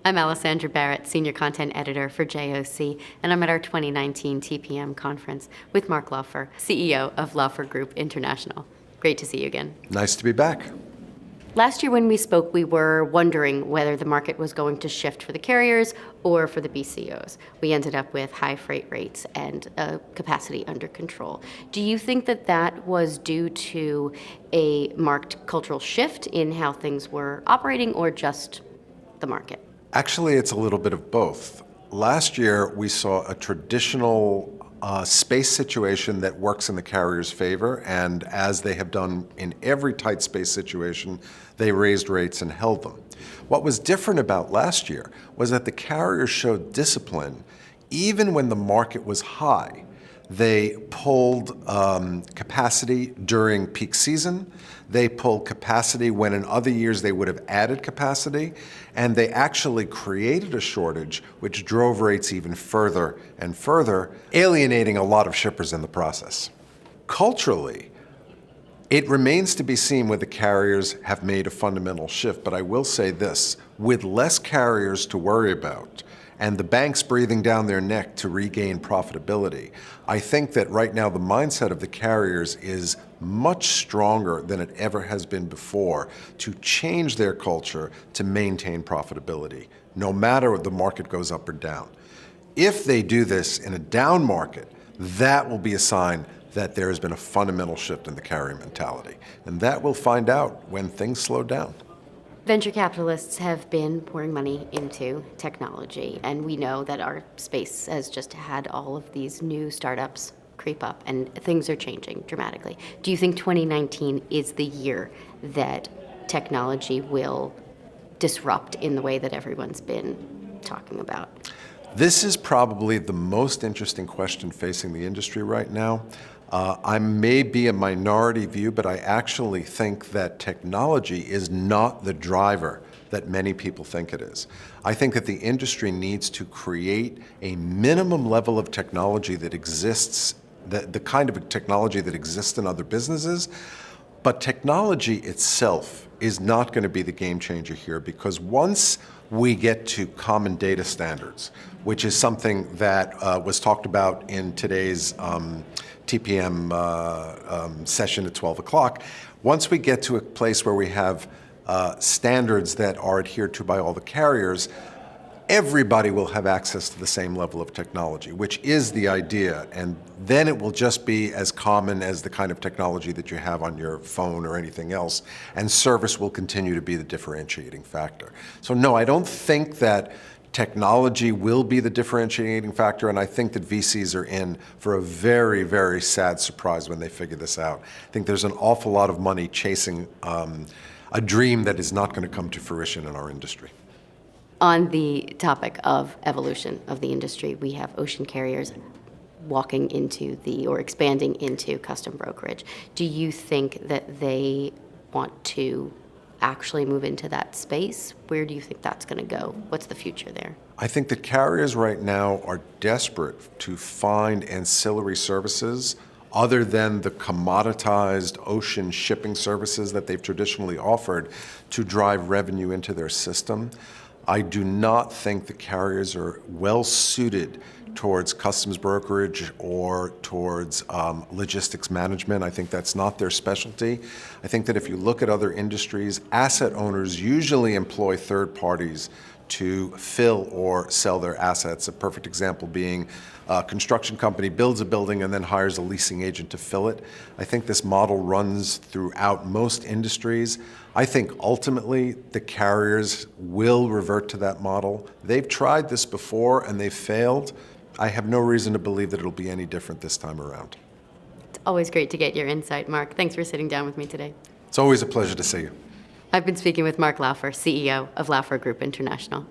I'm Alessandra Barrett, Senior Content Editor for JOC, and I'm at our 2019 TPM conference with Mark Laufer, CEO of Laufer Group International. Great to see you again. Nice to be back. Last year when we spoke, we were wondering whether the market was going to shift for the carriers or for the BCOs. We ended up with high freight rates and capacity under control. Do you think that that was due to a marked cultural shift in how things were operating or just the market? Actually, it's a little bit of both. Last year, we saw a traditional space situation that works in the carrier's favor, and as they have done in every tight space situation, they raised rates and held them. What was different about last year was that the carriers showed discipline even when the market was high. They pulled capacity during peak season. They pulled capacity when in other years they would have added capacity. And they actually created a shortage which drove rates even further and further, alienating a lot of shippers in the process. Culturally, it remains to be seen whether carriers have made a fundamental shift. But I will say this, with less carriers to worry about, and the banks breathing down their neck to regain profitability, I think that right now the mindset of the carriers is much stronger than it ever has been before to change their culture to maintain profitability, no matter if the market goes up or down. If they do this in a down market, that will be a sign that there has been a fundamental shift in the carrier mentality. And that we'll find out when things slow down. Venture capitalists have been pouring money into technology, and we know that our space has just had all of these new startups creep up, and things are changing dramatically. Do you think 2019 is the year that technology will disrupt in the way that everyone's been talking about? This is probably the most interesting question facing the industry right now. I may be a minority view, but I actually think that technology is not the driver that many people think it is. I think that the industry needs to create a minimum level of technology that exists, the kind of technology that exists in other businesses, but technology itself is not going to be the game changer here, because once we get to common data standards, which is something that was talked about in today's TPM session at 12 o'clock. Once we get to a place where we have standards that are adhered to by all the carriers, everybody will have access to the same level of technology, which is the idea. And then it will just be as common as the kind of technology that you have on your phone or anything else. And service will continue to be the differentiating factor. So no, I don't think that technology will be the differentiating factor, and I think that VCs are in for a very, very sad surprise when they figure this out. I think there's an awful lot of money chasing a dream that is not going to come to fruition in our industry. On the topic of evolution of the industry, we have ocean carriers walking into or expanding into custom brokerage. Do you think that they want to actually move into that space? Where do you think that's going to go? What's the future there? I think that carriers right now are desperate to find ancillary services other than the commoditized ocean shipping services that they've traditionally offered to drive revenue into their system. I do not think the carriers are well suited towards customs brokerage or towards logistics management. I think that's not their specialty. I think that if you look at other industries, asset owners usually employ third parties to fill or sell their assets. A perfect example being a construction company builds a building and then hires a leasing agent to fill it. I think this model runs throughout most industries. I think ultimately the carriers will revert to that model. They've tried this before and they've failed. I have no reason to believe that it'll be any different this time around. It's always great to get your insight, Mark. Thanks for sitting down with me today. It's always a pleasure to see you. I've been speaking with Mark Laufer, CEO of Laufer Group International.